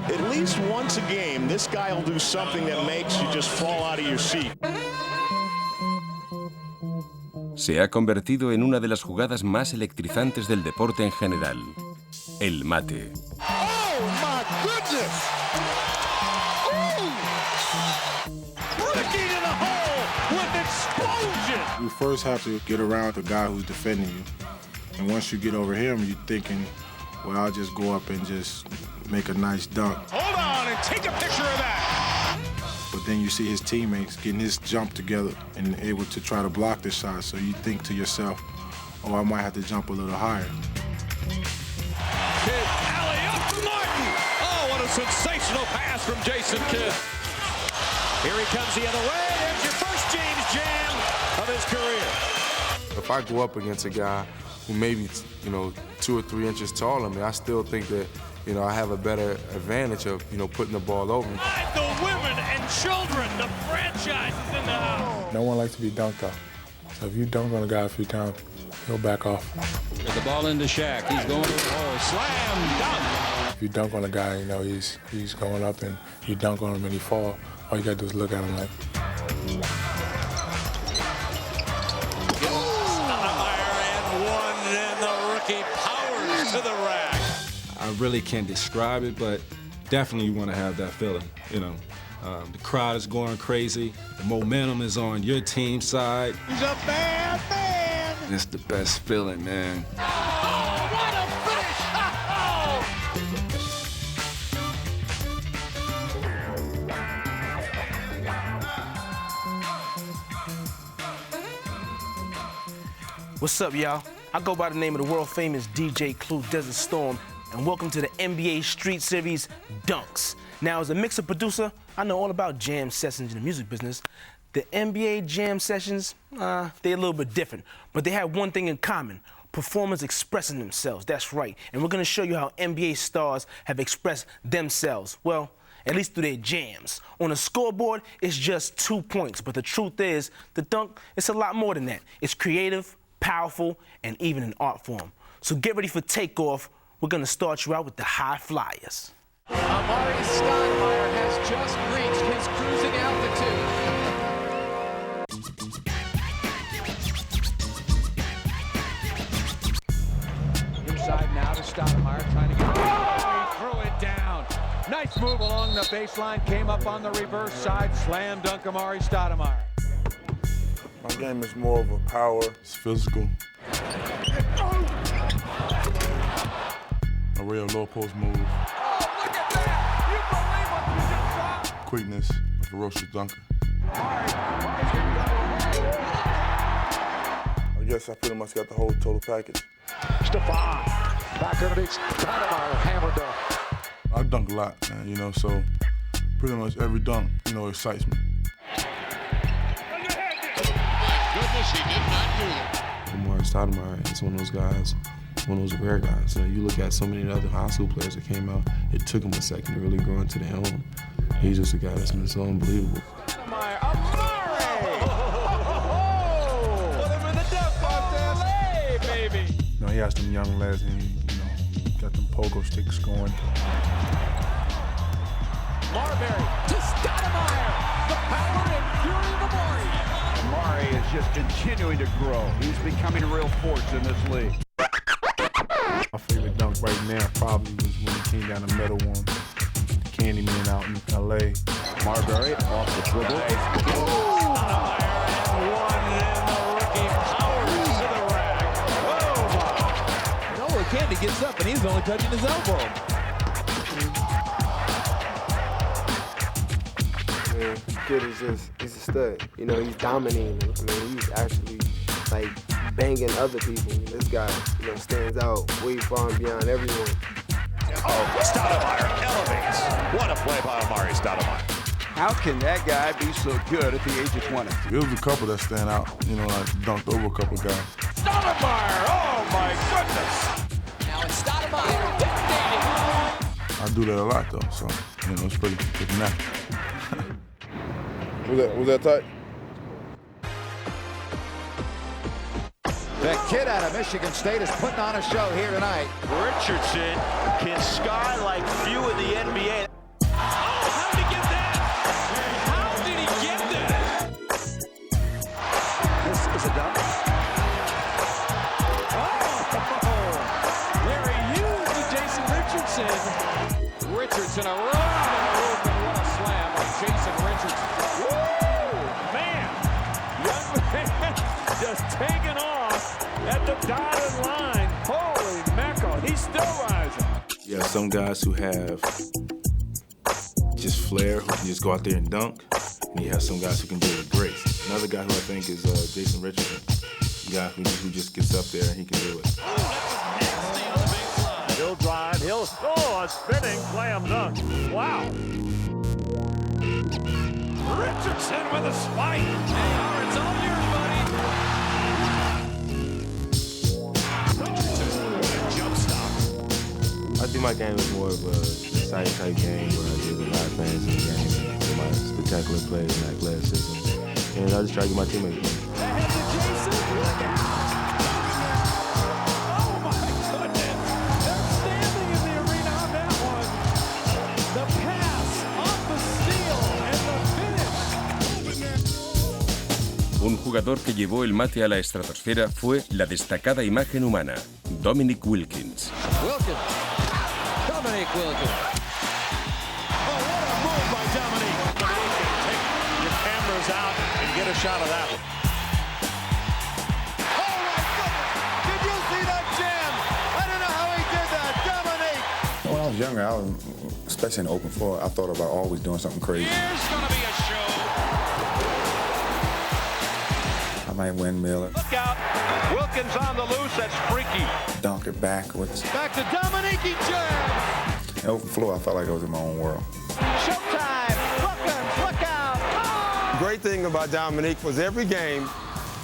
At least once a game, this guy will do something that makes you just fall out of your seat. Se ha convertido en una de las jugadas más electrizantes del deporte en general. El mate. Oh, my goodness! Breaking in the hole with explosion! You first have to get around the guy who's defending you. And once you get over him, you're thinking, well, I'll just go up and just make a nice dunk. Hold on and take a picture of that! But then you see his teammates getting his jump together and able to try to block the shot. So you think to yourself, oh, I might have to jump a little higher. Kidd, alley-up to Martin! Oh, what a sensational pass from Jason Kidd. Here he comes the other way. There's your first James Jam of his career. If I go up against a guy who maybe, 2 or 3 inches taller than me, I still think that, I have a better advantage of, putting the ball over me. The women and children, the franchise is in the house. No one likes to be dunked off. So if you dunk on a guy a few times, he'll back off. Get the ball into Shaq. He's going to the hole. Slam dunk. If you dunk on a guy, he's going up, and you dunk on him and he fall. All you got to do is look at him like. Powers to the rack. I really can't describe it, but definitely you want to have that feeling, The crowd is going crazy. The momentum is on your team's side. He's a bad man. It's the best feeling, man. Oh, what a finish! What's up, y'all? I go by the name of the world-famous DJ Clue Desert Storm, and welcome to the NBA Street Series Dunks. Now, as a mixer producer, I know all about jam sessions in the music business. The NBA jam sessions, they're a little bit different, but they have one thing in common: performers expressing themselves. That's right, and we're gonna show you how NBA stars have expressed themselves. Well, at least through their jams. On a scoreboard, it's just 2 points, but the truth is, the dunk, it's a lot more than that. It's creative, powerful, and even an art form. So get ready for takeoff. We're gonna start you out with the high flyers. Amari Stoudemire has just reached his cruising altitude. Inside now to Stoudemire, trying to get he threw it down. Nice move along the baseline, came up on the reverse side, slam dunk Amari Stoudemire. My game is more of a power. It's physical. A real low post move. Oh, look at that! You believe what you just saw? Quickness, a ferocious dunker. I guess I pretty much got the whole total package. Stephon, back underneath Stoudemire, hammer dunk. I dunk a lot, man, so pretty much every dunk, excites me. Goodness, he did not do it. Amari Stoudemire is one of those guys, one of those rare guys. You look at so many other high school players that came out, it took him a second to really grow into their own. He's just a guy that's been so unbelievable. Stoudemire, Amari! Put him in the dunk box, LA, baby! He has them young lads, and got them pogo sticks going. Marbury to Stoudemire, the power and fury of Amari. Amari is just continuing to grow. He's becoming a real force in this league. My favorite dunk right now probably was when he came down the middle one. Candyman out in L.A. Marbury off the dribble. Stoudemire and one, and the rookie powers to the rack. Whoa! Noah Candy gets up, and he's only touching his elbow. Man, kid is he's a stud. He's dominating. He's actually banging other people. This guy, stands out way far and beyond everyone. Oh, Stoudemire elevates. What a play by Amari Stoudemire. How can that guy be so good at the age of 20? There was a couple that stand out, I dunked over a couple guys. Stoudemire, oh my goodness. Now it's Stoudemire detonating. I do that a lot though, so it's pretty natural. Was that tight? The kid out of Michigan State is putting on a show here tonight. Richardson can sky like few in the NBA. Jason Richardson, a run and a movement. What a slam by Jason Richardson. Woo! Man, young man just taking off at the dotted line. Holy mackerel, he's still rising. Yeah, some guys who have just flair, who can just go out there and dunk, and you have some guys who can do it with grace. Another guy who I think is Jason Richardson, a guy who just gets up there and he can do it. He'll drive, he'll, a spinning slam dunk. Wow. Richardson with a spike. JR, it's all yours, buddy. Richardson, jump stop. I think my game was more of a exciting type game where I did a lot of things in the game with my spectacular plays and athleticism. And I just try to get my teammates. Ahead to Jason. Look out. Oh my goodness. They're standing in the arena on that one. The pass off the steal and the finish. Un jugador que llevó el mate a la estratosfera fue la destacada imagen humana, Dominic Wilkins. Dominic Wilkins. Oh, what a move by Dominic. Take your cameras out and get a shot of that one. Oh my goodness! Did you see that jam? I don't know how he did that. Dominic! When I was younger, especially in the open floor, I thought about always doing something crazy. Here's gonna be a show. I might windmill it. Look out. Wilkins on the loose. That's freaky. Dunk it backwards. Back to Dominic, he jams. In the open floor, I felt like I was in my own world. Showtime. Wilkins, look out. Oh! Great thing about Dominique was every game,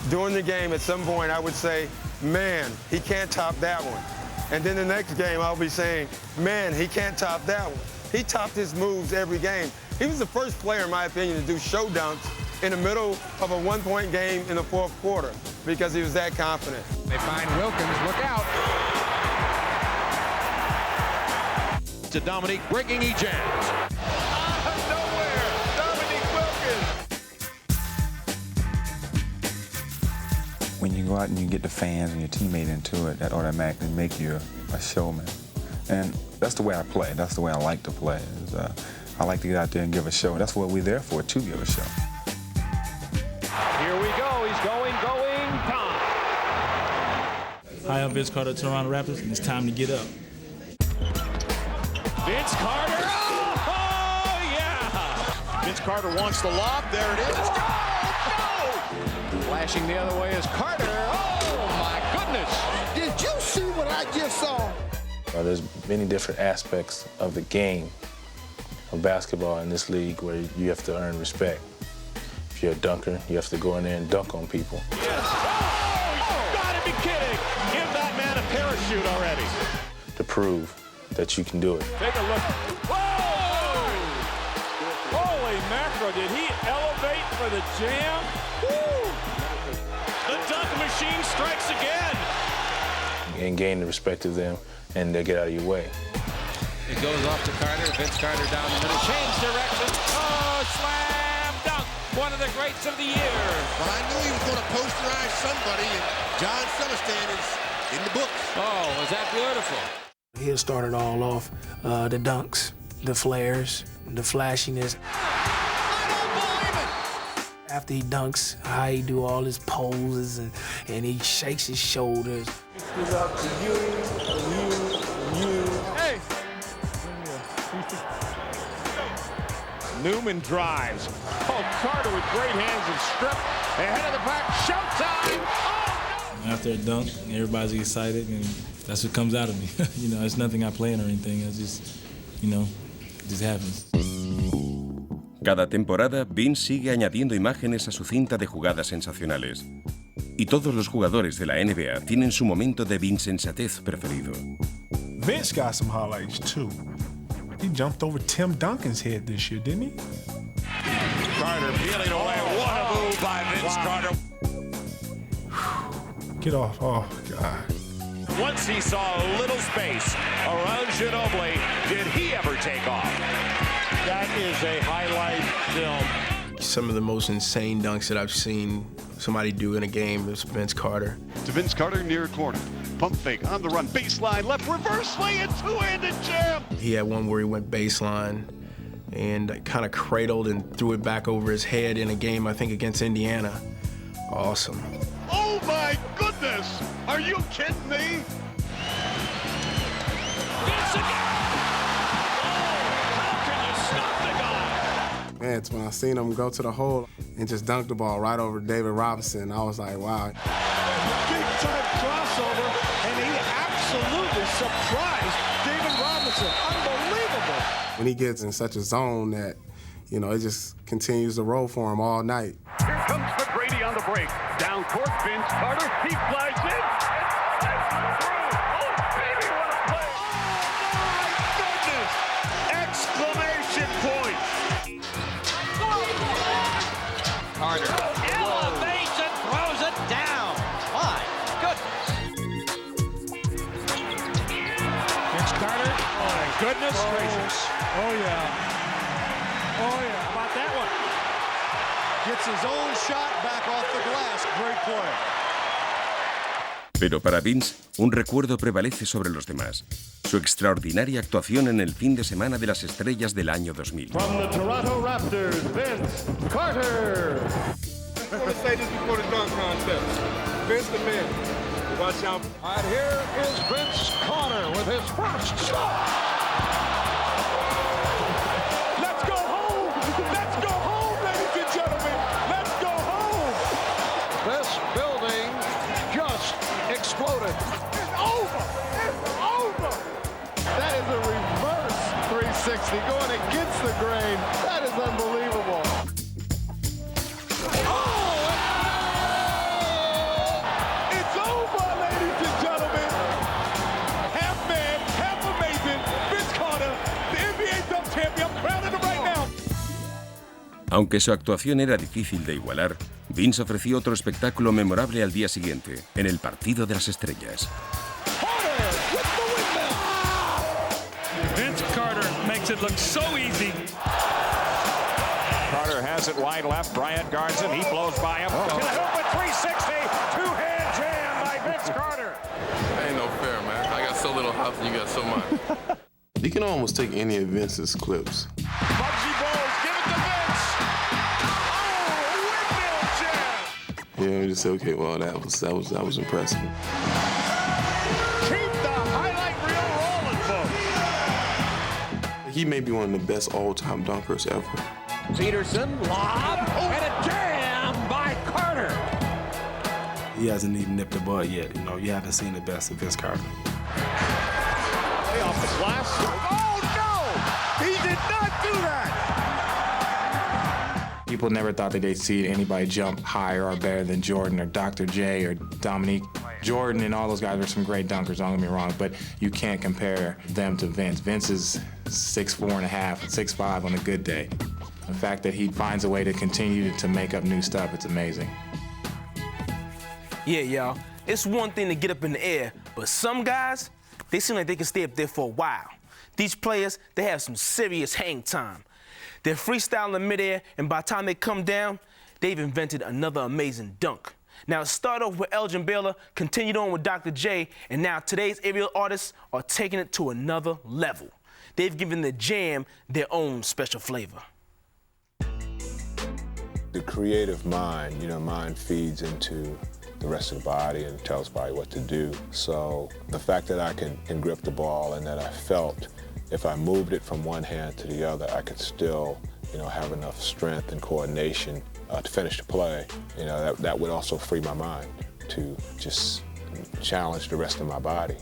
during the game at some point I would say, man, he can't top that one. And then the next game I'll be saying, man, he can't top that one. He topped his moves every game. He was the first player, in my opinion, to do show dunks in the middle of a one-point game in the fourth quarter because he was that confident. They find Wilkins, look out. To Dominic, breaking he jams. Out of nowhere, Dominic Wilkins. When you go out and you get the fans and your teammate into it, that automatically make you a showman. And that's the way I play. That's the way I like to play. I like to get out there and give a show. That's what we're there for, to give a show. Here we go. He's going. Tom. Hi, I'm Vince Carter, Toronto Raptors, and it's time to get up. Vince Carter. Oh, yeah. Vince Carter wants the lob. There it is. Go! Flashing the other way is Carter. Oh, my goodness. Did you see what I just saw? There's many different aspects of the game of basketball in this league where you have to earn respect. If you're a dunker, you have to go in there and dunk on people. Yes. Oh, you gotta be kidding. Give that man a parachute already. To prove that you can do it. Take a look. Whoa! Holy mackerel, did he elevate for the jam? Woo! The dunk machine strikes again. And gain the respect of them and they get out of your way. It goes off to Carter. Vince Carter down the middle. Change direction. Oh, slam dunk. One of the greats of the year. Well, I knew he was going to posterize somebody, and John Silverstand is in the books. Oh, was that beautiful? He'll start it all off, the dunks, the flares, the flashiness. After he dunks, how he do all his poses and he shakes his shoulders. It's up to you, and you. Hey! Newman drives. Oh, Carter with great hands and strip. Ahead of the back, showtime! Oh, no! After a dunk, everybody's excited, and that's what comes out of me. You know, it's nothing I plan or anything. It's just, you know, it just happens. Cada temporada, Vince sigue añadiendo imágenes a su cinta de jugadas sensacionales. Y todos los jugadores de la NBA tienen su momento de Vincensatez preferido. Vince got some highlights too. He jumped over Tim Duncan's head this year, didn't he? Carter peeling away. What a move by Vince Carter. Get off. Oh, God. Once he saw a little space around Ginobili, did he ever take off? That is a highlight film. Some of the most insane dunks that I've seen somebody do in a game is Vince Carter. To Vince Carter near corner. Pump fake on the run. Baseline left reverse lay and two-handed jam. He had one where he went baseline and kind of cradled and threw it back over his head in a game, I think, against Indiana. Awesome. Oh my goodness! Are you kidding me? Man, it's when I seen him go to the hole and just dunk the ball right over David Robinson, I was like, wow. Big-time crossover, and he absolutely surprised David Robinson. Unbelievable. When he gets in such a zone that, you know, it just continues to roll for him all night. Here comes McGrady on the break. Down court, Vince Carter. He flies in. And through. Oh, baby, what a play. Oh, my goodness. Exclamation point. Carter elevates and throws it down. My goodness. Vince Carter. Oh, my goodness gracious. Oh, yeah. Oh, yeah. How about that one? Gets his own shot back off the glass. Great play. Pero para Vince, un recuerdo prevalece sobre los demás. Su extraordinaria actuación en el fin de semana de las estrellas del año 2000. From the Toronto Raptors, Vince Carter. I want to say this before the dunk contest. Vince the man. Watch out. And here is Vince Carter with his first shot. Let's go home. Let's go home, ladies and gentlemen. Let's go home. This building just exploded. It's over. It's over. That is a reverse 360 going against the grain. That is unbelievable. It's over, ladies and gentlemen. Half man, half amazing. Vince Carter, the NBA dunk champion, crowning him right now. Aunque su actuación era difícil de igualar, Vince ofreció otro espectáculo memorable al día siguiente, en el partido de las estrellas. Vince Carter makes it look so easy. Carter has it wide left. Bryant guards him. He blows by him. To the hoop with 360. Two-hand jam by Vince Carter. Ain't no fair, man. I got so little house and you got so much. You can almost take any of Vince's clips. Bugsy Bowles, give it to Vince. Oh, windmill jam. Yeah, just say, okay, well, that was impressive. Keep the highlight reel rolling, folks. He may be one of the best all-time dunkers ever. Peterson, lob, and a jam by Carter. He hasn't even nipped the bud yet. You know, you haven't seen the best of Vince Carter. Way off the glass. Oh, no! He did not do that! People never thought that they'd see anybody jump higher or better than Jordan or Dr. J or Dominique. Jordan and all those guys were some great dunkers, don't get me wrong, but you can't compare them to Vince. Vince is 6'4.5", 6'5" on a good day. The fact that he finds a way to continue to make up new stuff, it's amazing. Yeah, y'all, it's one thing to get up in the air, but some guys, they seem like they can stay up there for a while. These players, they have some serious hang time. They're freestyling in midair, and by the time they come down, they've invented another amazing dunk. Now, it started off with Elgin Baylor, continued on with Dr. J, and now today's aerial artists are taking it to another level. They've given the jam their own special flavor. The creative mind, mind feeds into the rest of the body and tells the body what to do. So the fact that I can grip the ball and that I felt if I moved it from one hand to the other, I could still, have enough strength and coordination to finish the play. That would also free my mind to just challenge the rest of my body.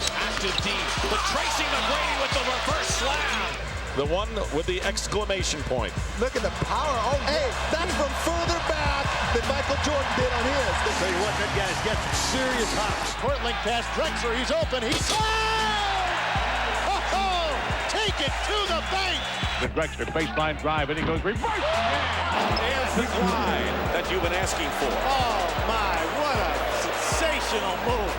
Active D, but tracing McGrady with the reverse slam. The one with the exclamation point. Look at the power. Oh, hey, that's from further back than Michael Jordan did on his. I'll tell you what, that guy's got some serious hops. Courtling pass, Drexler, he's open. He slammed! Oh, take it to the bank. The Drexler baseline drive, and he goes reverse. There's the glide that you've been asking for. Oh, my, what a sensational move.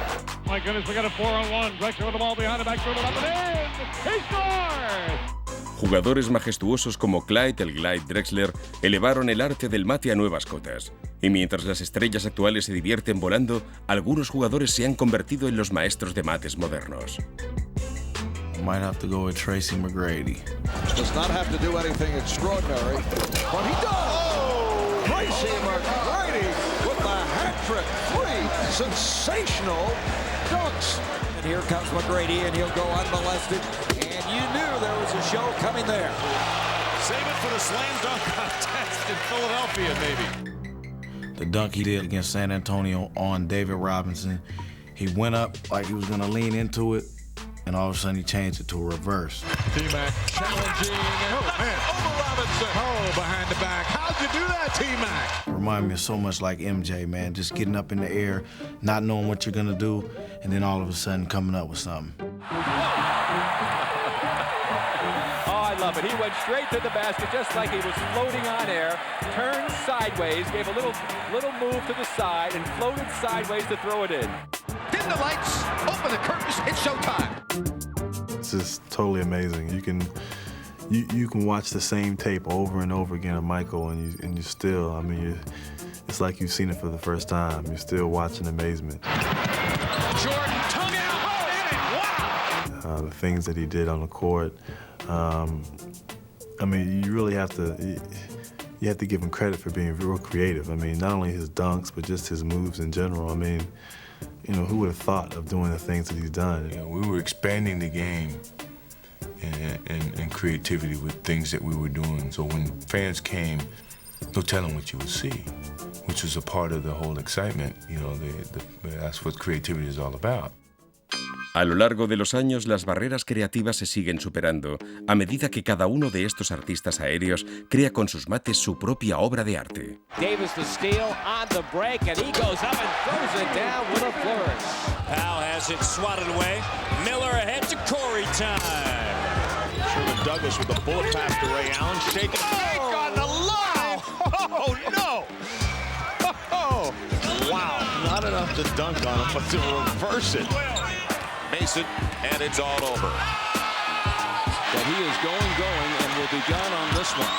My goodness, we got a 4-on-1. Drexler with the ball behind the back, dribble up and in. He scores! Jugadores majestuosos como Clyde el Glide Drexler elevaron el arte del mate a nuevas cotas. Y mientras las estrellas actuales se divierten volando, algunos jugadores se han convertido en los maestros de mates modernos. Might have to go with Tracy McGrady. Does not have to do anything extraordinary, but he does! Oh! Tracy McGrady with the hat trick. 3 sensational dunks. And here comes McGrady, and he'll go unmolested. And you knew there was a show coming there. Save it for the slam dunk contest in Philadelphia, maybe. The dunk he did against San Antonio on David Robinson, he went up like he was gonna lean into it, and all of a sudden he changed it to a reverse. T-Mac challenging, and over Robinson. Oh, behind the back. How'd you do that, T-Mac? Remind me so much like MJ, man, just getting up in the air, not knowing what you're gonna do, and then all of a sudden coming up with something. I love it. He went straight to the basket just like he was floating on air, turned sideways, gave a little move to the side, and floated sideways to throw it in. Dim the lights, open the curtains, it's showtime. It's just totally amazing. You can watch the same tape over and over again of Michael, and you still, I mean, it's like you've seen it for the first time. You're still watching amazement. Jordan, tongue out, in it, wow! The things that he did on the court. I mean, you really have to give him credit for being real creative. I mean, not only his dunks, but just his moves in general. I mean, you know, who would have thought of doing the things that he's done? You know, we were expanding the game and creativity with things that we were doing. So when fans came, no telling what you would see, which was a part of the whole excitement. You know, that's what creativity is all about. A lo largo de los años, las barreras creativas se siguen superando, a medida que cada uno de estos artistas aéreos crea con sus mates su propia obra de arte. Davis the steal on the break, and he goes up and throws it down with a flourish. Powell has it swatted away. Miller ahead to Corey time. Sherman Douglas with a bullet pass to Ray Allen, shaking. Oh, on the line! Oh, no! Oh, wow. Not enough to dunk on him, but to reverse it. Mason, and it's all over. But he is going, and will be gone on this one.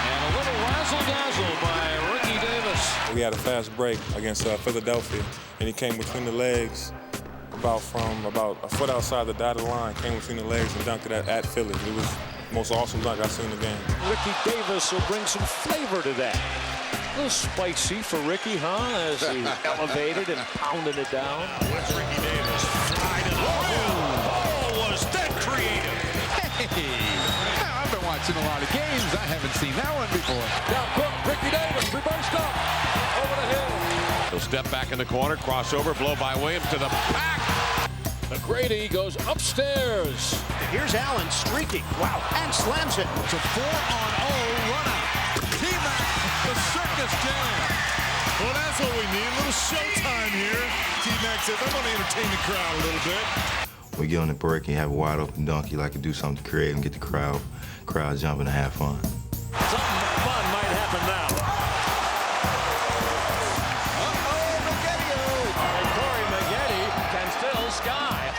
And a little razzle-dazzle by Ricky Davis. We had a fast break against Philadelphia, and he came between the legs from about a foot outside the dotted line, came between the legs and dunked it at Philly. It was the most awesome dunk I've seen in the game. Ricky Davis will bring some flavor to that. A little spicy for Ricky, huh? As he elevated and pounded it down. What's Ricky Davis? Fried it up. Oh, was that creative? Hey, now I've been watching a lot of games. I haven't seen that one before. Now Cook, Ricky Davis, reversed up, over the hill. He'll step back in the corner, crossover, blow by Williams to the back. McGrady goes upstairs. Here's Allen streaking. Wow. And slams it. It's a 4-on-0 run out. T-Mac, the circus jam. Well, that's what we need. A little showtime here. T-Mac says, I'm going to entertain the crowd a little bit. We get on the break and have a wide open dunk. You like to do something creative and get the crowd jumping and have fun. Something fun might happen now.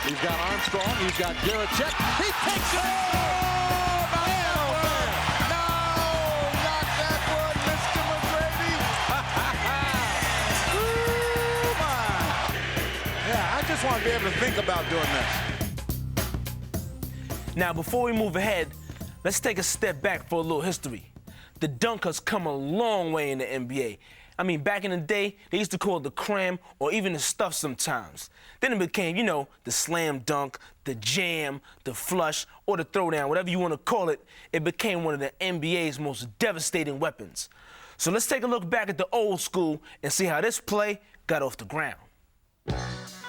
He's got Armstrong, he's got Garrett-Check. He takes it! Oh, no, not that one, Mr. McGrady. Ooh, my. Yeah, I just want to be able to think about doing this. Now, before we move ahead, let's take a step back for a little history. The dunk has come a long way in the NBA. I mean, back in the day, they used to call it the cram or even the stuff sometimes. Then it became, you know, the slam dunk, the jam, the flush, or the throwdown, whatever you want to call it. It became one of the NBA's most devastating weapons. So let's take a look back at the old school and see how this play got off the ground.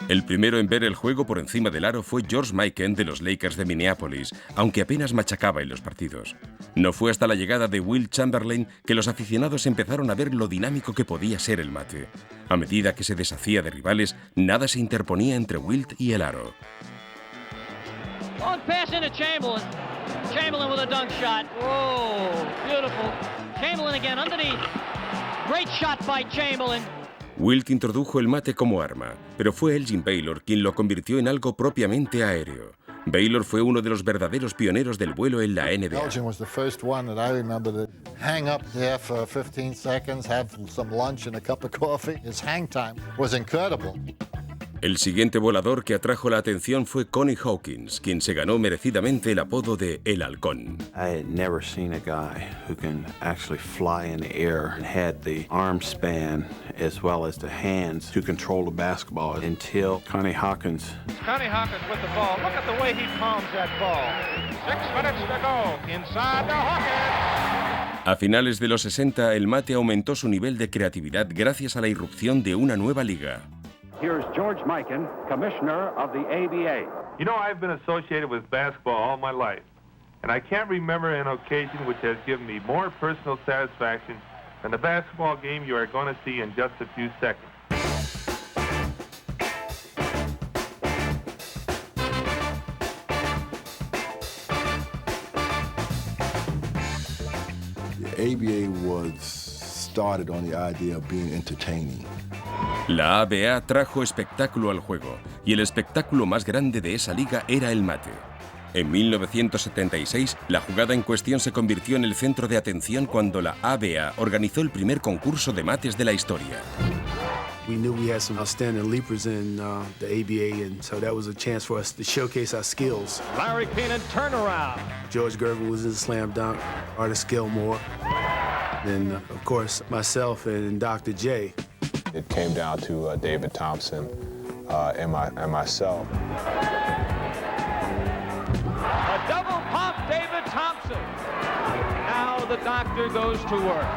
El primero en ver el juego por encima del aro fue George Mikan de los Lakers de Minneapolis, aunque apenas machacaba en los partidos. No fue hasta la llegada de Wilt Chamberlain que los aficionados empezaron a ver lo dinámico que podía ser el mate. A medida que se deshacía de rivales, nada se interponía entre Wilt y el aro. Long pass into Chamberlain. Chamberlain with a dunk shot. Whoa, beautiful. Chamberlain again underneath. Great shot by Chamberlain. Wilt introdujo el mate como arma, pero fue Elgin Baylor quien lo convirtió en algo propiamente aéreo. Baylor fue uno de los verdaderos pioneros del vuelo en la NBA. Elgin was the first one that I remember to hang up there for 15 seconds, have some lunch and a cup of coffee. His hang time was incredible. El siguiente volador que atrajo la atención fue Connie Hawkins, quien se ganó merecidamente el apodo de El Halcón. I had never seen a guy who can actually fly in the air and had the arm span as well as the hands to control the basketball until Connie Hawkins. Connie Hawkins with the ball. Look at the way he palms that ball. 6 minutes to go. Inside the Hawkins. A finales de los 60, el mate aumentó su nivel de creatividad gracias a la irrupción de una nueva liga. Here's George Mikan, commissioner of the ABA. You know, I've been associated with basketball all my life, and I can't remember an occasion which has given me more personal satisfaction than the basketball game you are going to see in just a few seconds. The ABA was started on the idea of being entertaining. La ABA trajo espectáculo al juego, y el espectáculo más grande de esa liga era el mate. En 1976, la jugada en cuestión se convirtió en el centro de atención cuando la ABA organizó el primer concurso de mates de la historia. We knew we had some outstanding leapers in the ABA, and so that was a chance for us to showcase our skills. Larry Keenan turnaround. George Gervin was in the slam dunk, Artis Gilmore, and of course myself and Dr. J. It came down to David Thompson and myself. A double pump, David Thompson. Now the doctor goes to work.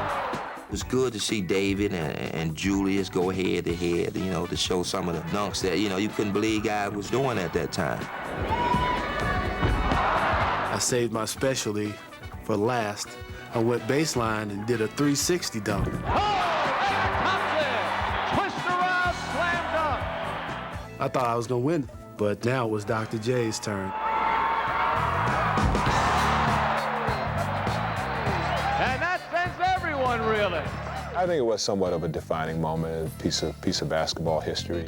It was good to see David and Julius go head to head, you know, to show some of the dunks that, you know, you couldn't believe guys was doing at that time. I saved my specialty for last. I went baseline and did a 360 dunk. I thought I was going to win, but now it was Dr. J's turn. And that sends everyone reeling. I think it was somewhat of a defining moment, a piece of basketball history.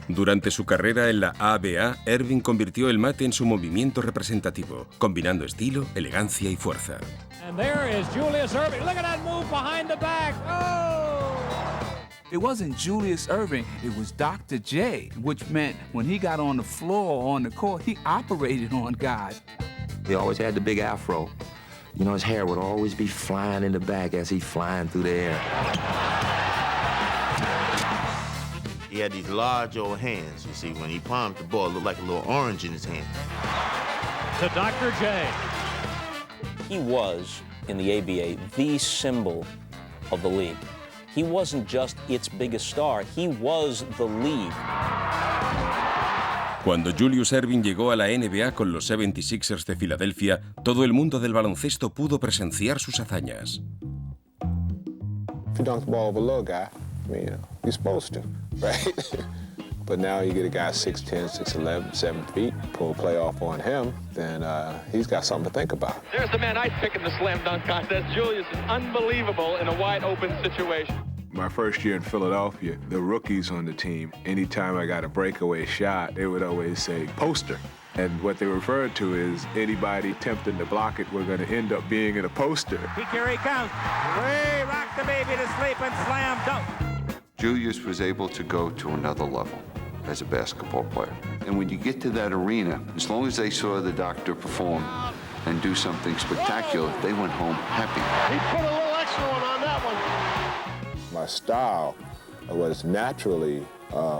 Durante su carrera en la ABA, Erving convirtió el mate en su movimiento representativo, combinando estilo, elegancia y fuerza. And there is Julius Erving. Look at that move behind the back. Oh! It wasn't Julius Erving, it was Dr. J, which meant when he got on the floor, on the court, he operated on guys. He always had the big afro. You know, his hair would always be flying in the back as he's flying through the air. He had these large old hands, you see. When he palmed the ball, it looked like a little orange in his hand. To Dr. J. He was, in the ABA, the symbol of the league. He wasn't just its biggest star, he was the league. Cuando Julius Erving llegó a la NBA con los 76ers de Filadelfia, todo el mundo del baloncesto pudo presenciar sus hazañas. If you dunk the ball over a little guy, I mean, you know, you're supposed to, right? But now you get a guy 6'10", 6'11", 7 feet, pull a playoff on him, then he's got something to think about. There's the man I'd pick in the slam dunk contest. Julius is unbelievable in a wide open situation. My first year in Philadelphia, the rookies on the team, anytime I got a breakaway shot, they would always say, poster. And what they referred to is anybody attempting to block it, we're going to end up being in a poster. Here he comes. Way rock the baby to sleep and slam dunk. Julius was able to go to another level as a basketball player. And when you get to that arena, as long as they saw the doctor perform and do something spectacular, they went home happy. He put a little extra one on that one. My style was naturally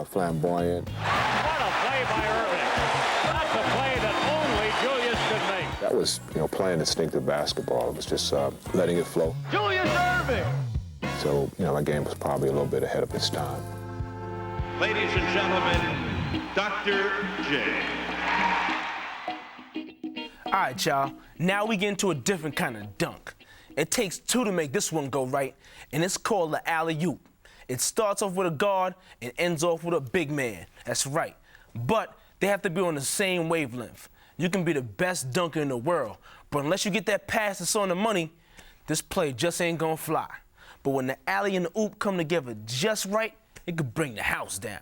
flamboyant. What a play by Erving. That's a play that only Julius could make. That was, you know, playing instinctive basketball. It was just letting it flow. Julius Erving! So, you know, my game was probably a little bit ahead of its time. Ladies and gentlemen, Dr. J. All right, y'all. Now we get into a different kind of dunk. It takes two to make this one go right, and it's called the alley-oop. It starts off with a guard and ends off with a big man. That's right. But they have to be on the same wavelength. You can be the best dunker in the world, but unless you get that pass that's on the money, this play just ain't gonna fly. But when the alley and the oop come together just right, it could bring the house down.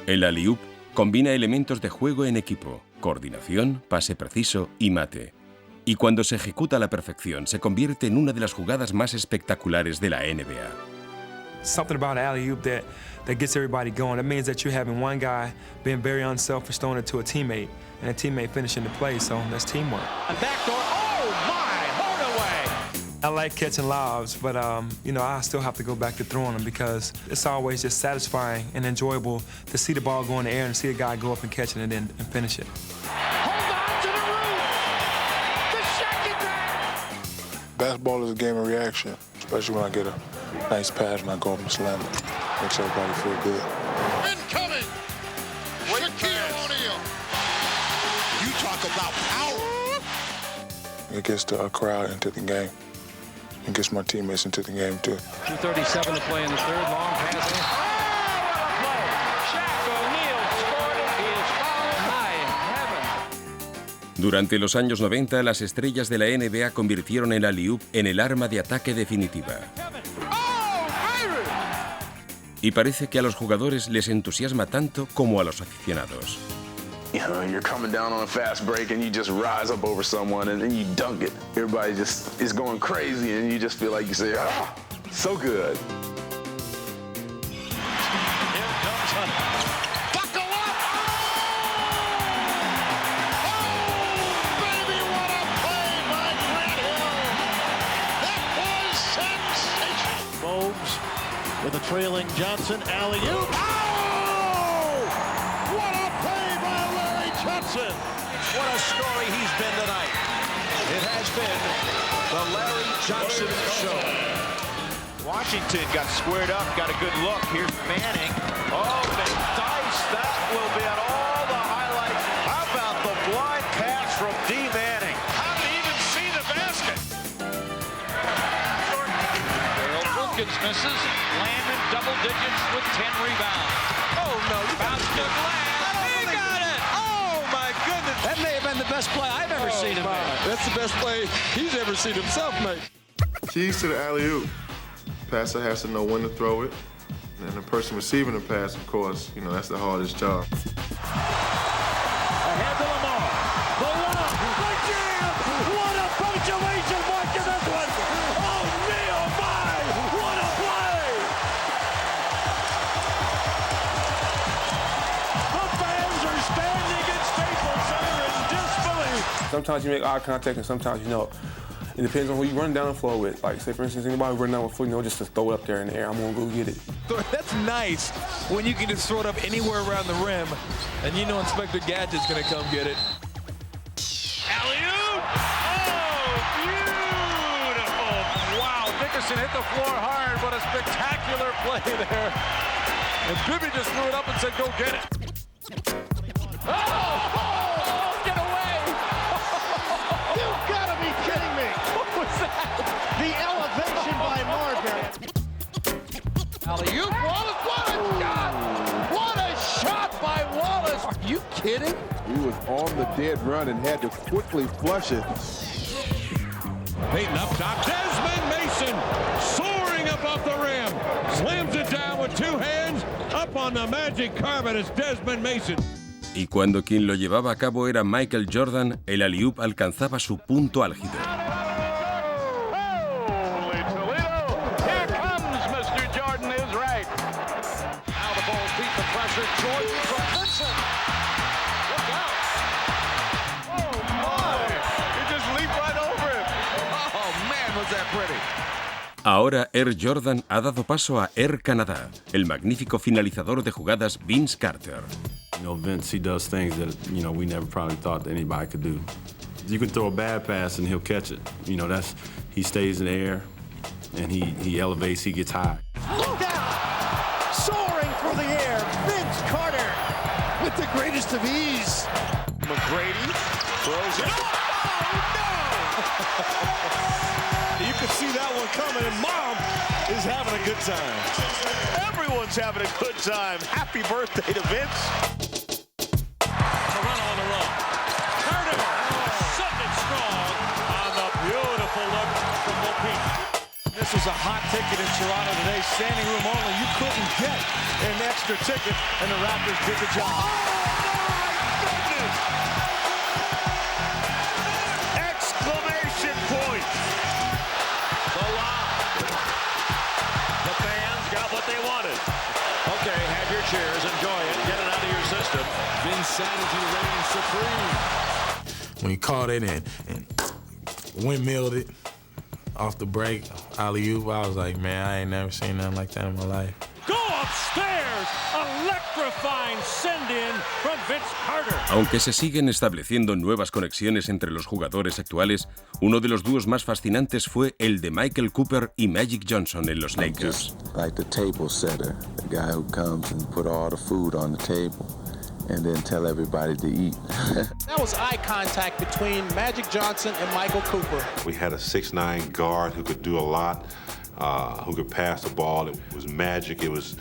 El alley-oop combina elementos de juego en equipo, coordinación, pase preciso y mate. Y cuando se ejecuta a la perfección, se convierte en una de las jugadas más espectaculares de la NBA. something about an alley-oop that gets everybody going. That means that you're having one guy being very unselfish, throwing it to a teammate, and a teammate finishing the play, so that's teamwork. A backdoor, oh my, Hardaway! I like catching lobs, but you know, I still have to go back to throwing them because it's always just satisfying and enjoyable to see the ball go in the air and see a guy go up and catch it and then finish it. Basketball is a game of reaction, especially when I get a nice pass and I go up and slam it. Makes everybody feel good. Incoming! Shaquille O'Neal! You talk about power! It gets the crowd into the game. It gets my teammates into the game, too. 2:37 to play in the third, long pass. Shaq O'Neal scored it, he is fouled. My heaven. Durante los años 90, las estrellas de la NBA convirtieron el alley-oop en el arma de ataque definitiva. Y parece que a los jugadores les entusiasma tanto como a los aficionados. You know, you're coming down on a fast break and you just rise up over someone and then you dunk it. Everybody just is going crazy and you just feel like you say, ah, so good. With a trailing Johnson, alley-oop. Oh! What a play by Larry Johnson! What a story he's been tonight. It has been the Larry Johnson show. Washington got squared up, got a good look. Here's Manning. Oh, McDice, that will be on all the highlights. How about the blind pass from D. Manning? How did he even see the basket? Harold Wilkins misses. Landon double digits with 10 rebounds. Oh no, you bounced the glass. He got it. Oh my goodness. That may have been the best play I've ever seen him make. That's the best play he's ever seen himself make. Keys to the alley-oop. Passer has to know when to throw it. And the person receiving the pass, of course, you know, that's the hardest job. Ahead to Lamar. The lob. The jam. What a punctuation mark in this one. Oh, Neil, my. What a play. The fans are standing at Staples Center in disbelief. Sometimes you make eye contact and sometimes you know. It depends on who you run down the floor with. Like, say, for instance, anybody running down the floor, you know, just to throw it up there in the air. I'm going to go get it. That's nice when you can just throw it up anywhere around the rim, and you know Inspector Gadget's going to come get it. Alley-oop! Oh, beautiful! Wow, Dickerson hit the floor hard. What a spectacular play there. And Bibby just threw it up and said, go get it. Oh, get away! You've got to be kidding me. What was that? The elevation by Marbury. Alley-oop, Wallace, what a shot! What a shot by Wallace! Are you kidding? He was on the dead run and had to quickly flush it. Peyton up top, Desmond Mason soaring above the rim. Slams it down with two hands. Up on the magic carpet is Desmond Mason. Y cuando quien lo llevaba a cabo era Michael Jordan, el alley-oop alcanzaba su punto álgido. Holy Toledo! Here comes Mr. Jordan is right. Now the Bulls beat the pressure. Jordan from Vincent. Look out! Oh my! He just leaped right over him. Oh man, was that pretty! Ahora Air Jordan ha dado paso a Air Canadá, el magnífico finalizador de jugadas Vince Carter. You know, Vince, he does things that, you know, we never probably thought that anybody could do. You can throw a bad pass and he'll catch it. You know, he stays in the air and he elevates, he gets high. Look out! Soaring through the air, Vince Carter with the greatest of ease. McGrady throws it. Oh, no! You can see that one coming, and Mom is having a good time. Everyone's having a good time. Happy birthday to Vince. Toronto on the run. Carter setting it strong on the beautiful look from Lopez. This was a hot ticket in Toronto today. Standing room only. You couldn't get an extra ticket, and the Raptors did the job. Oh, my goodness! Exclamation point! The lob. The fans got what strategy reigns supreme. When he caught it and windmilled it off the break, alley-oop, I was like, man, I ain't never seen nothing like that in my life. Go upstairs! Electrifying send-in from Vince Carter. Aunque se siguen estableciendo nuevas conexiones entre los jugadores actuales, uno de los dúos más fascinantes fue el de Michael Cooper y Magic Johnson en los Lakers. Like the table setter, the guy who comes and put all the food on the table and then tell everybody to eat. That was eye contact between Magic Johnson and Michael Cooper. We had a 6'9" guard who could do a lot, who could pass the ball. It was Magic, it was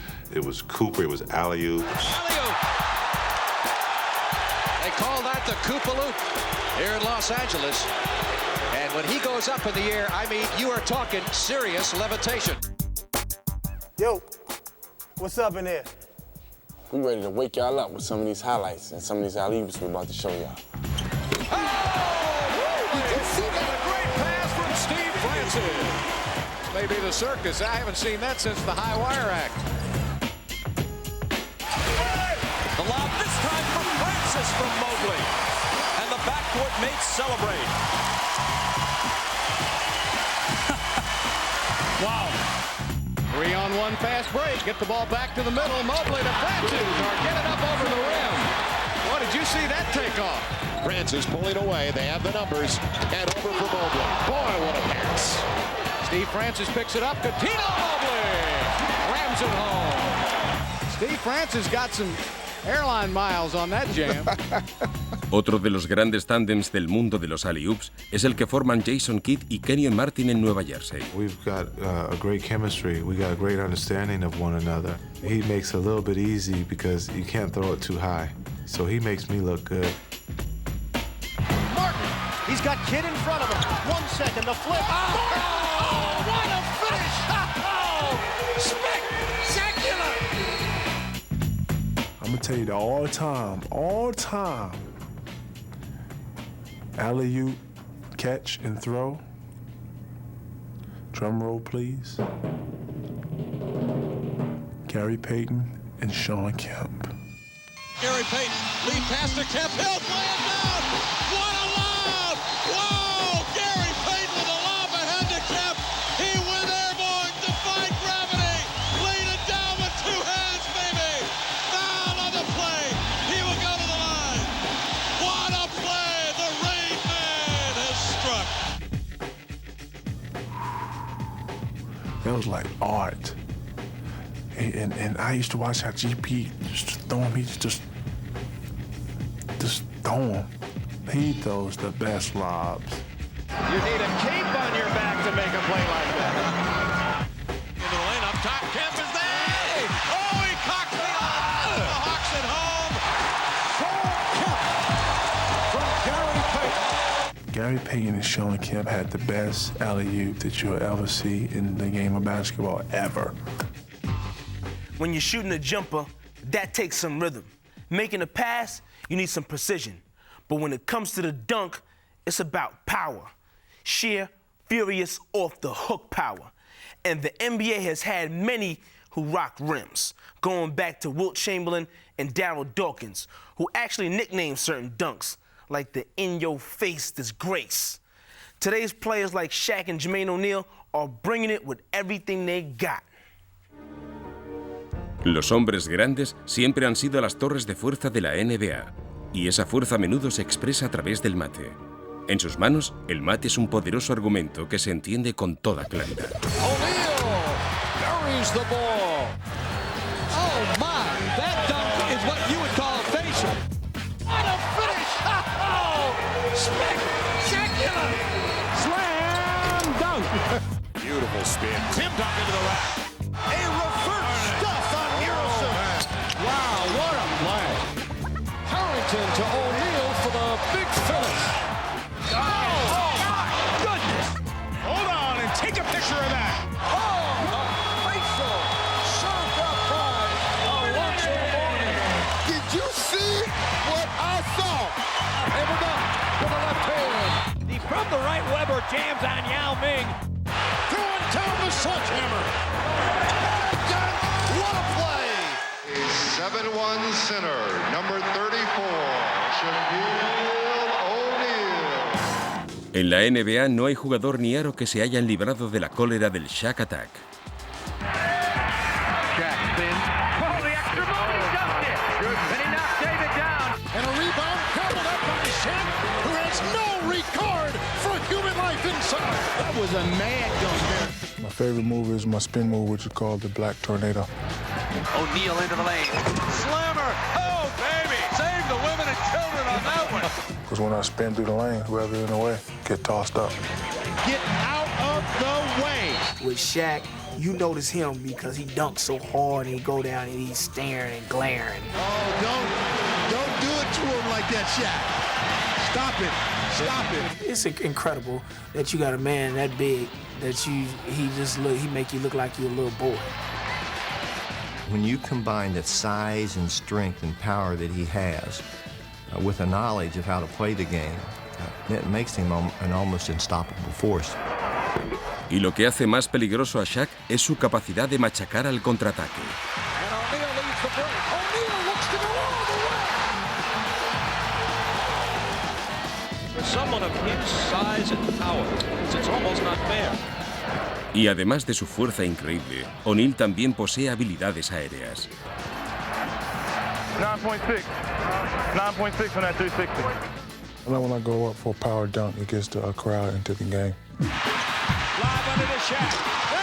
Cooper, it was alley-oop. Alley-oop! They call that the Koopaloop here in Los Angeles. And when he goes up in the air, I mean, you are talking serious levitation. Yo, what's up in there? We ready to wake y'all up with some of these highlights and some of these alley-oops we're about to show y'all. Oh! Did you see that? A great pass from Steve Francis. Maybe the circus. I haven't seen that since the High Wire Act. The lob this time from Francis from Mobley. And the backcourt mates celebrate. Wow. 3-on-1 fast break. Get the ball back to the middle. Mobley to Francis. Or get it up over the rim. Boy, did you see that takeoff? Francis pulling away. They have the numbers. And over for Mobley. Boy, what a pass. Steve Francis picks it up. Coutinho Mobley rams it home. Steve Francis got some airline miles on that jam. Otro de los grandes tándems del mundo de los alley-oops es el que forman Jason Kidd y Kenyon Martin en Nueva Jersey. We've got a great chemistry. We got a great understanding of one another. He makes it a little bit easy because you can't throw it too high. So he makes me look good. Martin, he's got Kidd in front of him. 1 second, the flip. Oh, what a finish! Oh, spectacular! I'm gonna tell you that all the time. Alley-oop, catch and throw. Drum roll, please. Gary Payton and Sean Kemp. Gary Payton, lead pass to Kemp. He'll play it down. What a lob! Whoa! Gary Payton with a lob ahead to Kemp. He went airborne, defied gravity. Laid it down with 2 hands, baby. Foul on the play. He will go to the line. What a play! The Rain Man has struck. That was like art. And I used to watch how GP just throw him. He just throw him. He throws the best lobs. You need a cape on your back to make a play like that. Into the lane up top. Kemp is there. Oh, he cocked it off. The Hawks at home. Sean Kemp from Gary Payton. Gary Payton and Sean Kemp had the best alley-oop that you'll ever see in the game of basketball ever. When you're shooting a jumper, that takes some rhythm. Making a pass, you need some precision. But when it comes to the dunk, it's about power. Sheer, furious, off-the-hook power. And the NBA has had many who rock rims, going back to Wilt Chamberlain and Darryl Dawkins, who actually nicknamed certain dunks, like the in-your-face disgrace. Today's players like Shaq and Jermaine O'Neal are bringing it with everything they got. Los hombres grandes siempre han sido las torres de fuerza de la NBA, y esa fuerza a menudo se expresa a través del mate. En sus manos, el mate es un poderoso argumento que se entiende con toda claridad. O'Neal buries the ball. Oh my, that dunk is what you would call a finisher. What a finish! Oh, spectacular! Slam dunk. Beautiful spin. Tim Dunk into the rack. A reverse stuff on Harrison. Wow, what a play. Harrington to O'Neal for the big finish. Oh, my goodness. Hold on and take a picture of that. Oh, a facial served up by Alonzo Mourning. Did you see what I saw? Ever done with the left hand. He from the right, Weber jams on Yao Ming. Throwing down the sledgehammer. What a play. A 7-1 center, number 34. En la NBA no hay jugador ni aro que se hayan librado de la cólera del Shaq Attack. And a rebound held up by Shaq, who has no regard for human life inside. That was a mad dunk there. My favorite move is my spin move, which is called the Black Tornado. O'Neal into the lane. Slammer. Oh, baby. Save the women and children on that one. Because when I spin through the lane, whoever in the way, get tossed up. Get out of the way. With Shaq, you notice him because he dunks so hard and he go down and he's staring and glaring. Oh, don't do it to him like that, Shaq. Stop it. Stop it. It's incredible that you got a man that big that he make you look like you're a little boy. When you combine the size and strength and power that he has with a knowledge of how to play the game, it makes him an almost unstoppable force. Y lo que hace más peligroso a Shaq es su capacidad de machacar al contraataque. And O'Neal leads the break. O'Neal looks to go all the way. For someone of his size and power, it's almost not fair. Y además de su fuerza increíble, O'Neal también posee habilidades aéreas. 9.6. 9.6 on that 360. I know when I go up for a power dunk, it gets the crowd into the game. Live under the Shaq. Oh!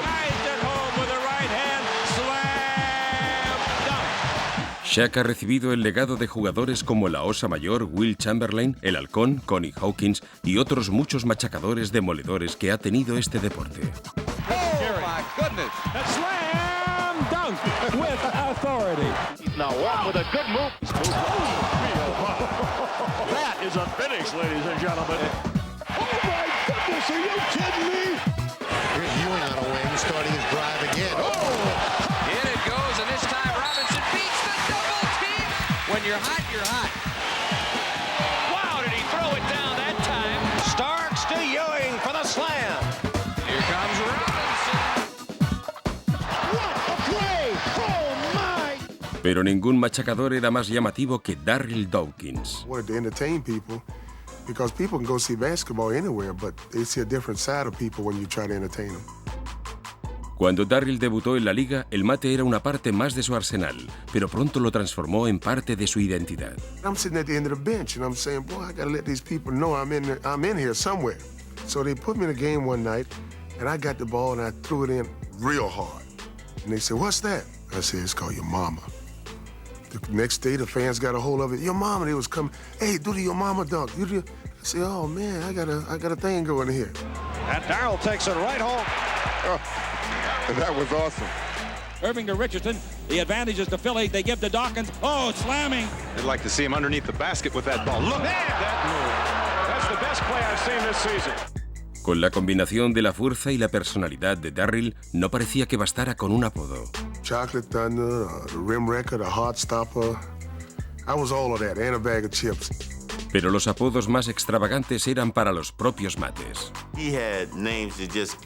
Guys at home with a right hand slam dunk. Shaq ha recibido el legado de jugadores como la Osa Mayor, Will Chamberlain, el Halcón, Connie Hawkins y otros muchos machacadores demoledores que ha tenido este deporte. Oh my goodness! A slam dunk with authority. Now one with a good move. That is a finish, ladies and gentlemen. Oh my goodness, are you kidding me? Here's Ewing on a wing, starting his drive again. Oh! In it goes, and this time Robinson beats the double team. When you're hot, you're hot. Wow, did he throw it down that time? Starks to Ewing for the slam. Here comes Robinson. What a play! Oh my! Pero ningún machacador era más llamativo que Darryl Dawkins. I wanted to entertain people because people can go see basketball anywhere, but they see a different side of people when you try to entertain them. Cuando Darryl debutó en la liga, el mate era una parte más de su arsenal, pero pronto lo transformó en parte de su identidad. I'm sitting at the end of the bench and I'm saying, boy, I gotta let these people know I'm in here somewhere. So they put me in a game one night and I got the ball and I threw it in real hard. And they said, what's that? I said, it's called your mama. The next day, the fans got a hold of it. Your mama, they was coming, hey, do the your mama dunk. I said, oh man, I got a thing going here. And Darryl takes it right home. That was awesome. Irving to Richardson. The advantage is to Philly. They give to Dawkins. Oh, slamming. I'd like to see him underneath the basket with that ball. Look at that move. That's the best play I've seen this season. Con la combinación de la fuerza y la personalidad de Darryl, no parecía que bastara con un apodo. Chocolate Thunder, the Rim Wrecker, the Heart Stopper. I was all of that, and a bag of chips. Pero los apodos más extravagantes eran para los propios mates. He had names that just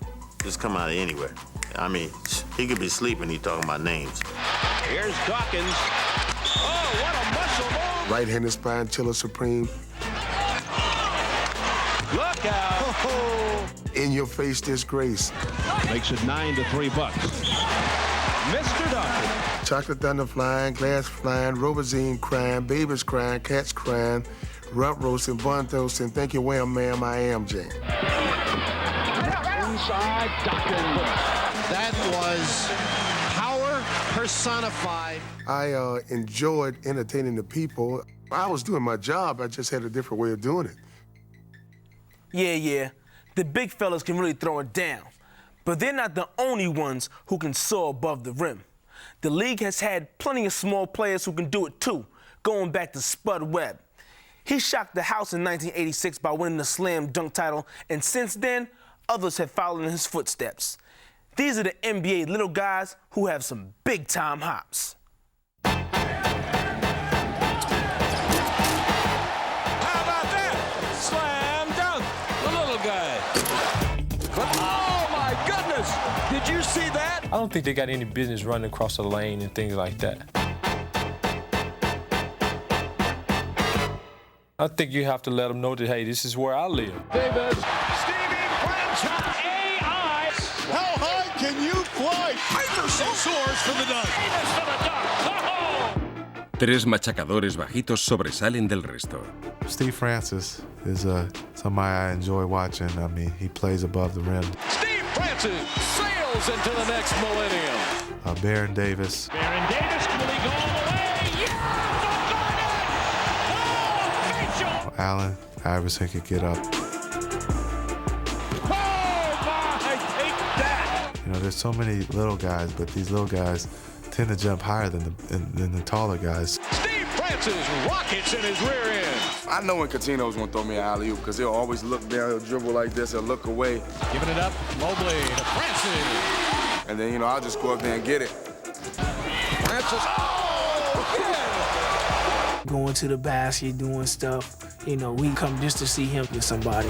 come out of anywhere. I mean, he could be sleeping, he talking about names. Here's Dawkins. Oh, what a muscle move. Right-handed spine, Chiller Supreme. Look out. In your face disgrace. Makes it 9-3 Bucks. Mr. Dawkins. Chocolate Thunder flying, glass flying, Robazine crying, babies crying, cats crying, rump roasting, bun toasting, thank you, wham, ma'am, I am Jane. Inside Dawkins. That was power personified. I enjoyed entertaining the people. I was doing my job, I just had a different way of doing it. Yeah. The big fellas can really throw it down. But they're not the only ones who can soar above the rim. The league has had plenty of small players who can do it too, going back to Spud Webb. He shocked the house in 1986 by winning the slam dunk title, and since then, others have followed in his footsteps. These are the NBA little guys who have some big-time hops. How about that? Slam dunk. The little guy. Oh, my goodness. Did you see that? I don't think they got any business running across the lane and things like that. I think you have to let them know that, hey, this is where I live. Davis, Stevie franchise, AI. How high can you fly? Iverson soars for the dunk. Davis for the dunk. Tres machacadores bajitos sobresalen del resto. Steve Francis is somebody I enjoy watching. I mean, he plays above the rim. Steve Francis sails into the next millennium. Baron Davis. Baron Davis, will he go all the way? Yeah! Allen Iverson could get up. Oh my, take that! You know, there's so many little guys, but these little guys tend to jump higher than the taller guys. Steve Francis rockets in his rear end. I know when Coutinho's gonna throw me an alley-oop because he'll always look down, he'll dribble like this, he'll look away. Giving it up, Mobley to Francis. And then, you know, I'll just go up there and get it. Francis, Going to the basket, doing stuff. You know, we come just to see him with somebody.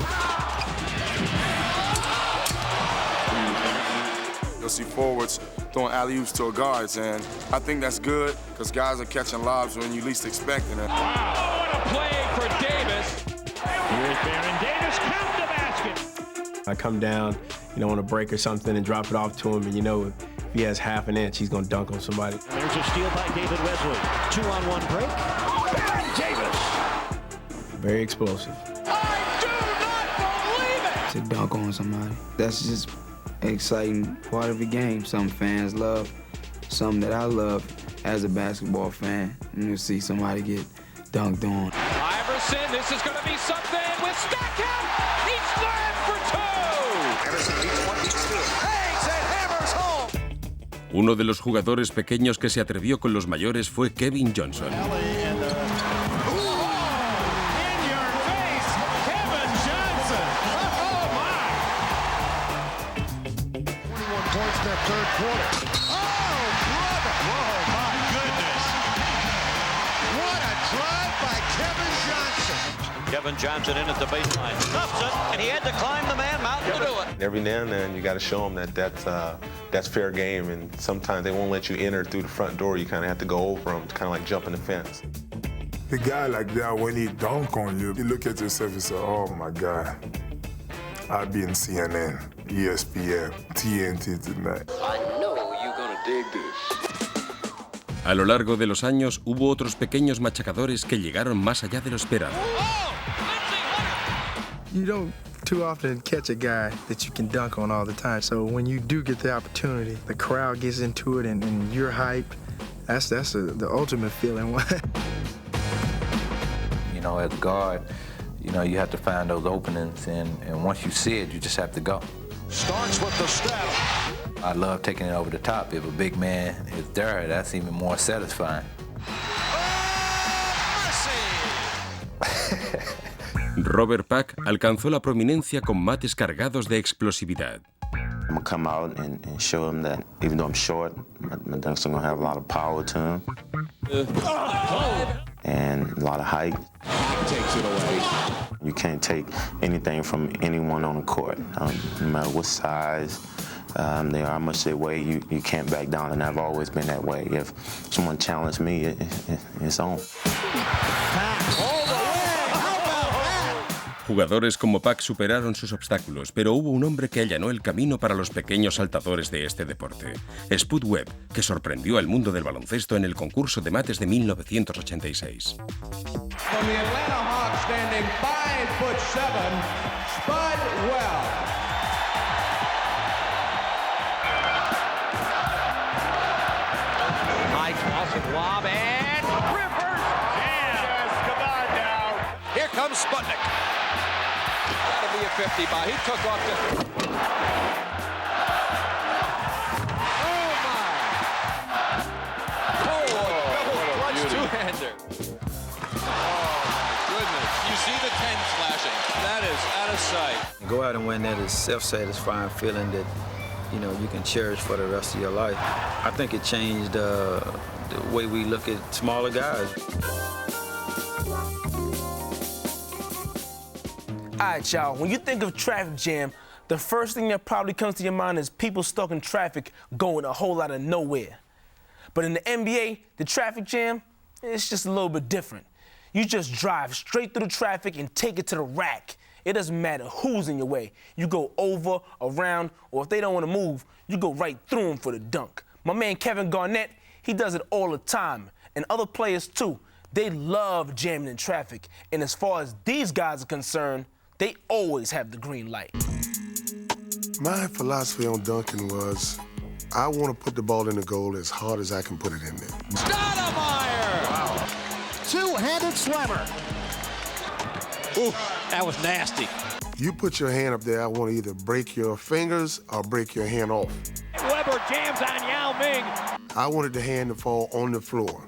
You'll see forwards throwing alley-oops to guards, and I think that's good because guys are catching lobs when you least expecting it. Wow, what a play for Davis. Here's Baron Davis, count the basket. I come down, you know, on a break or something and drop it off to him, and you know, if he has half an inch, he's gonna dunk on somebody. There's a steal by David Wesley. 2-on-1 break. Baron Davis. Very explosive. I do not believe it. To dunk on somebody. That's just an exciting part of the game. Some fans love, something that I love as a basketball fan. And to see somebody get dunked on. Iverson, this is going to be something with Stackham. He slams for two. Iverson beats one, beats two. Hangs and hammers home. Uno de los jugadores pequeños que se atrevió con los mayores fue Kevin Johnson. Third quarter. Oh, brother! Whoa, my goodness! What a drive by Kevin Johnson! Kevin Johnson in at the baseline. Stuffs it, and he had to climb the man mountain to do it. Every now and then, you got to show them that that's fair game, and sometimes they won't let you enter through the front door. You kind of have to go over them, kind of like jumping the fence. The guy like that, when he dunk on you, you look at yourself and say, oh my God, I'll be in CNN, ESPN, TNT tonight. I know you're gonna dig this. A lo largo de los años hubo otros pequeños machacadores que llegaron más allá de lo esperado. You don't too often catch a guy that you can dunk on all the time. So when you do get the opportunity, the crowd gets into it and you're hyped. That's the ultimate feeling. You know, as a guard, you know, you have to find those openings, and once you see it, you just have to go. Starts with the step. I love taking it over the top. If a big man is there, that's even more satisfying. Robert Pack alcanzó la prominencia con mates cargados de explosividad. I'm gonna come out and show him that even though I'm short, my dunks are gonna have a lot of power to them. And a lot of height. Takes it away. You can't take anything from anyone on the court, no matter what size they are, how much they weigh. You can't back down, and I've always been that way. If someone challenged me, it's on. Jugadores como Pack superaron sus obstáculos, pero hubo un hombre que allanó el camino para los pequeños saltadores de este deporte. Spud Webb, que sorprendió al mundo del baloncesto en el concurso de mates de 1986. From the Atlanta Hawks, standing 5'7", Spud Webb. Nice awesome lob and Rivers. Yes, come on now. Here comes Sputnik. That'll be a 50 by. He took off just. Oh my! Oh, double clutch two-hander. Goodness, you see the 10 flashing. That is out of sight. Go out and win that is self-satisfying feeling that, you know, you can cherish for the rest of your life. I think it changed the way we look at smaller guys. All right, y'all, when you think of traffic jam, the first thing that probably comes to your mind is people stuck in traffic going a whole lot of nowhere. But in the NBA, the traffic jam, it's just a little bit different. You just drive straight through the traffic and take it to the rack. It doesn't matter who's in your way. You go over, around, or if they don't want to move, you go right through them for the dunk. My man Kevin Garnett, he does it all the time. And other players too. They love jamming in traffic. And as far as these guys are concerned, they always have the green light. My philosophy on dunking was, I want to put the ball in the goal as hard as I can put it in there. Stoudemire! Wow. Two-handed slammer. Ooh, that was nasty. You put your hand up there, I want to either break your fingers or break your hand off. Weber jams on Yao Ming. I wanted the hand to fall on the floor.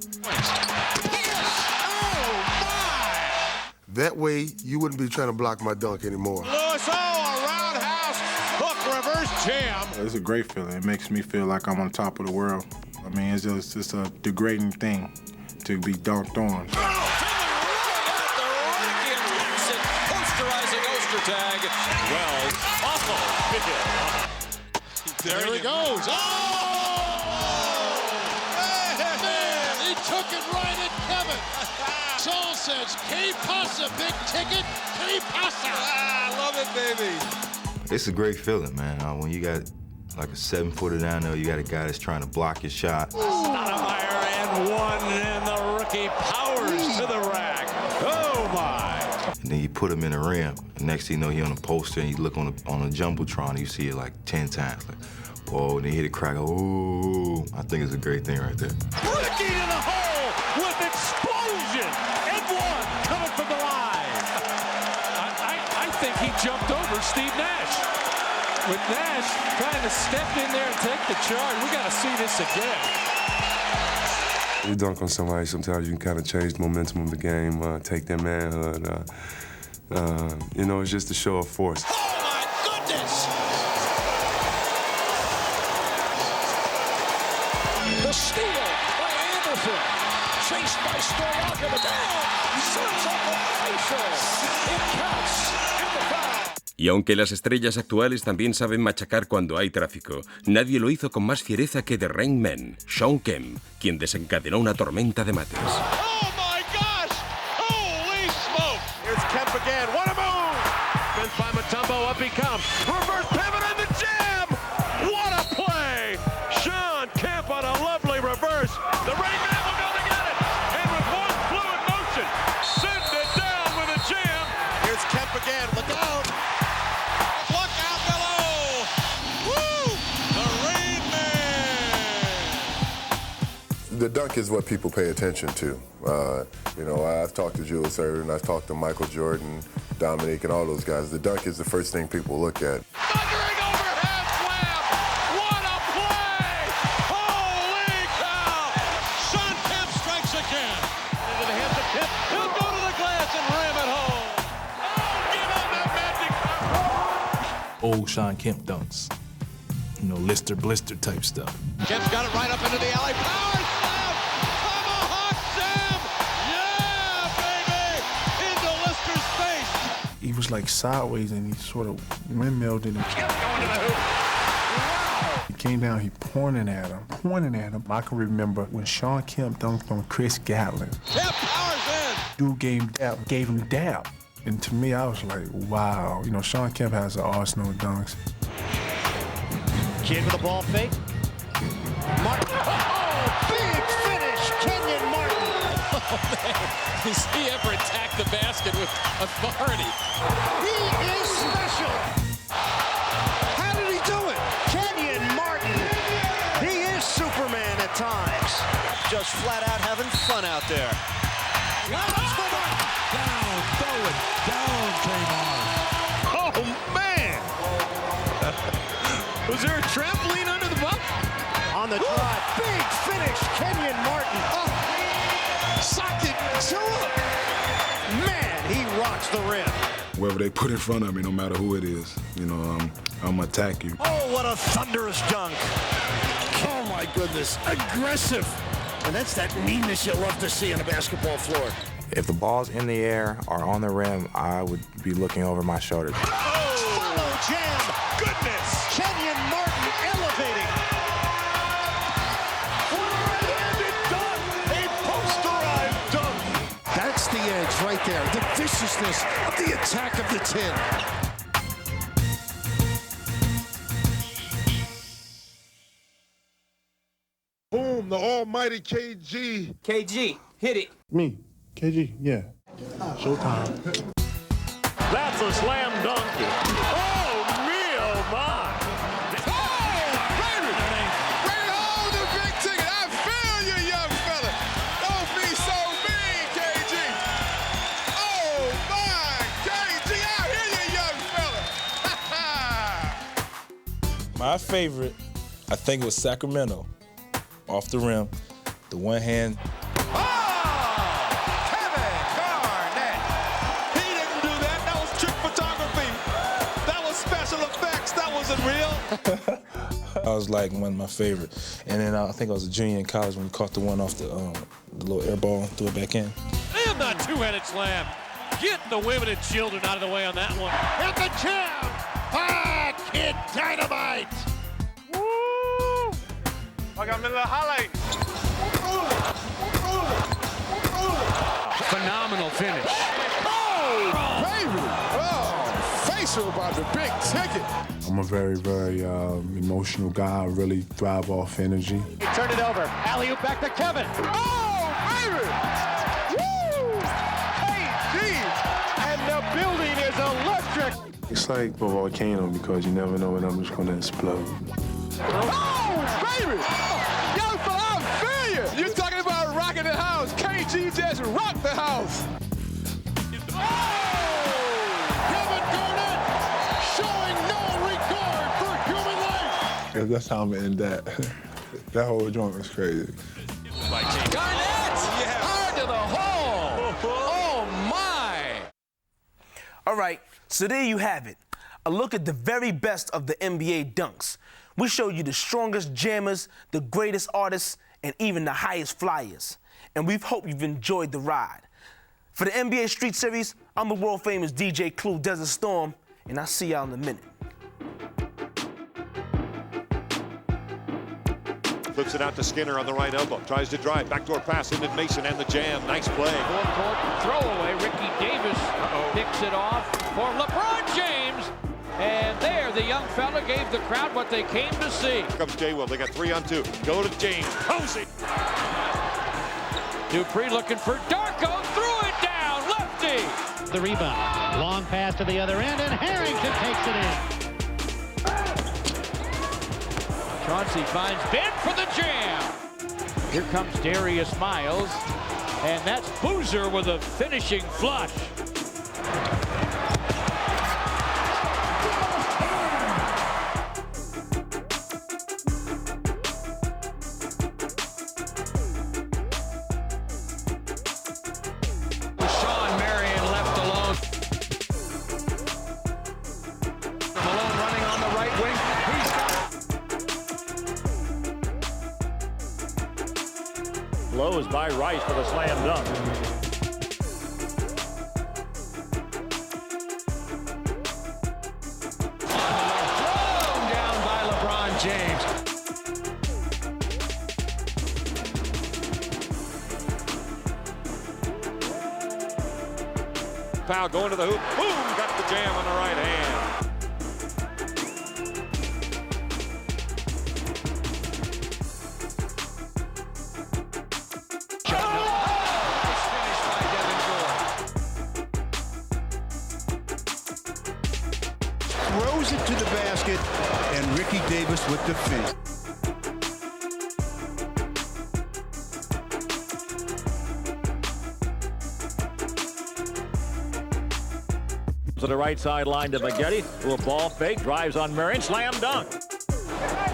That way, you wouldn't be trying to block my dunk anymore. Lewis, a roundhouse hook reverse jam. It's a great feeling. It makes me feel like I'm on top of the world. I mean, it's just a degrading thing to be dunked on. Posterizing Ostertag. Wells, awful. There he goes. Oh! Man, he took it right at Kevin. Saul says, "Que pasa, big ticket? Que pasa?" I love it, baby. It's a great feeling, man. When you got like a 7-footer down there, you got a guy that's trying to block your shot. Stoudemire and one, and the rookie powers to the rack. Oh, my. And then you put him in the rim. And next thing you know, he on a poster, and you look on a Jumbotron, you see it like 10 times. Like, whoa, and they hit it crack. Oh, I think it's a great thing right there. Ricky to the hole with explosion. And one coming from the line. I think he jumped over Steve Nash. With Nash trying to step in there and take the charge, we got to see this again. You dunk on somebody, sometimes you can kind of change the momentum of the game, take their manhood. You know, it's just a show of force. Oh, my goodness! The steal by Anderson. Chased by Stoyaka, but down. Serves up the facial. It counts. And the foul. Y aunque las estrellas actuales también saben machacar cuando hay tráfico, nadie lo hizo con más fiereza que The Rain Man, Shawn Kemp, quien desencadenó una tormenta de mates. Oh my gosh! Holy smoke! Here's Kemp again. What a move! Spins by Mutombo. Up he comes. Reverse pivot and the jam! What a play! Shawn Kemp on a lovely reverse. The Rain Man will go to get it. And with one fluid motion, send it down with a jam. Here's Kemp again. Look out! Look out below! Woo! The Rain Man! The dunk is what people pay attention to. You know, I've talked to Julius Erving, I've talked to Michael Jordan, Dominique, and all those guys. The dunk is the first thing people look at. Thundering overhead slam! What a play! Holy cow! Shawn Kemp strikes again. Into the hands of Kemp. He'll go to the glass and ram it home. Oh, give him that magic Old Shawn Kemp dunks. You know, Lister Blister type stuff. Kemp's got it right up into the alley. Power slam! Tomahawk Sam! Yeah, baby! Into Lister's face. He was like sideways and he sort of windmilled it. Kemp going to the hoop. He came down, he pointing at him. I can remember when Shawn Kemp dunked on Chris Gatlin. Kemp powers in. Dude gave him dap. And to me, I was like, wow. You know, Shawn Kemp has an arsenal of dunks. Kid with a ball fake. Martin. Oh, big finish, Kenyon Martin. Oh, man. Does he ever attack the basket with authority? He is special. How did he do it? Kenyon Martin. He is Superman at times. Just flat out having fun out there. Down, throw it down, Draymond. Oh, man! Was there a trampoline under the buck? On the drive, big finish, Kenyon Martin. Oh, socket to him. Man, he rocks the rim. Whoever they put in front of me, no matter who it is, you know, I'm gonna attack you. Oh, what a thunderous dunk. Oh, my goodness, aggressive. And that's that meanness you love to see on a basketball floor. If the ball's in the air or on the rim, I would be looking over my shoulder. Follow jam. Goodness. Kenyon Martin elevating. For a right-handed dunk. A posterized dunk. That's the end. there, the viciousness of the attack of the 10. Boom, the almighty KG. KG, hit it. Me, KG, yeah. Showtime. That's a slam dunk. Oh, me, oh, my. Bring home the big ticket. I feel you, young fella. Don't be so mean, KG. Oh, my, KG, I hear you, young fella. My favorite, I think it was Sacramento. Off the rim, the one hand. I was like one of my favorite. And then I think I was a junior in college when we caught the one off the little air ball and threw it back in. And the two-headed slam. Get the women and children out of the way on that one. Hit the jam. Kid Dynamite. Woo! I got a little highlight. Phenomenal finish. Oh, baby. Oh, facial about the big ticket. I'm a very, very emotional guy. I really thrive off energy. He turned it over. Alley-oop back to Kevin. Oh, baby! Woo! Hey, geez! And the building is electric. It's like a volcano because you never know when I'm just going to explode. Oh, baby! Young fella, I feel you! You're talking about rocking the house. KG just rocked the house. That's how I'm gonna end that. That whole joint was crazy. Garnett! Hard to the hole! Oh, my! All right, so there you have it. A look at the very best of the NBA dunks. We showed you the strongest jammers, the greatest artists, and even the highest flyers. And we hope you've enjoyed the ride. For the NBA Street Series, I'm the world-famous DJ Clue, Desert Storm, and I'll see y'all in a minute. Flips it out to Skinner on the right elbow. Tries to drive. Backdoor pass into Mason and the jam. Nice play. Four-court throwaway. Ricky Davis picks it off for LeBron James. And there, the young fella gave the crowd what they came to see. Here comes Jay Will. They got 3-on-2. Go to James. Posey. Dupree looking for Darko. Threw it down. Lefty. The rebound. Long pass to the other end, and Harrington takes it in. Chauncey finds Ben for the jam. Here comes Darius Miles, and that's Boozer with a finishing flush. Sean Marion left alone. Malone running on the right wing. He's got Low is by Rice for the slam dunk. thrown down by LeBron James. Foul going to the hoop. Boom! Got the jam on the right hand. Throws it to the basket, and Ricky Davis with the finish. To the right sideline to Maggette, who a ball fake, drives on Marion, slam dunk.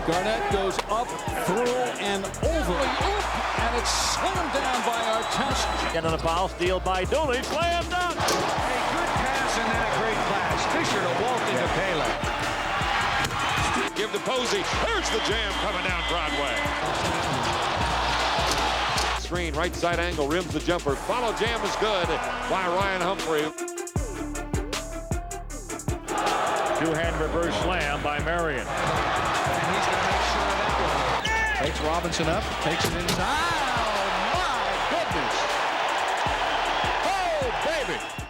Garnett goes up, through, and over. And it's slammed down by Artest. Get on the foul, steal by Dooley, slam dunk. A good pass and then a great flash. Fisher to Walton to Pele. Give to Posey. There's the jam coming down Broadway. Screen, right side angle, rims the jumper. Follow jam is good by Ryan Humphrey. Two-hand reverse slam by Marion. And he's going to make sure of that one. Takes Robinson up, takes it inside. Oh, my goodness. Oh, baby. baby.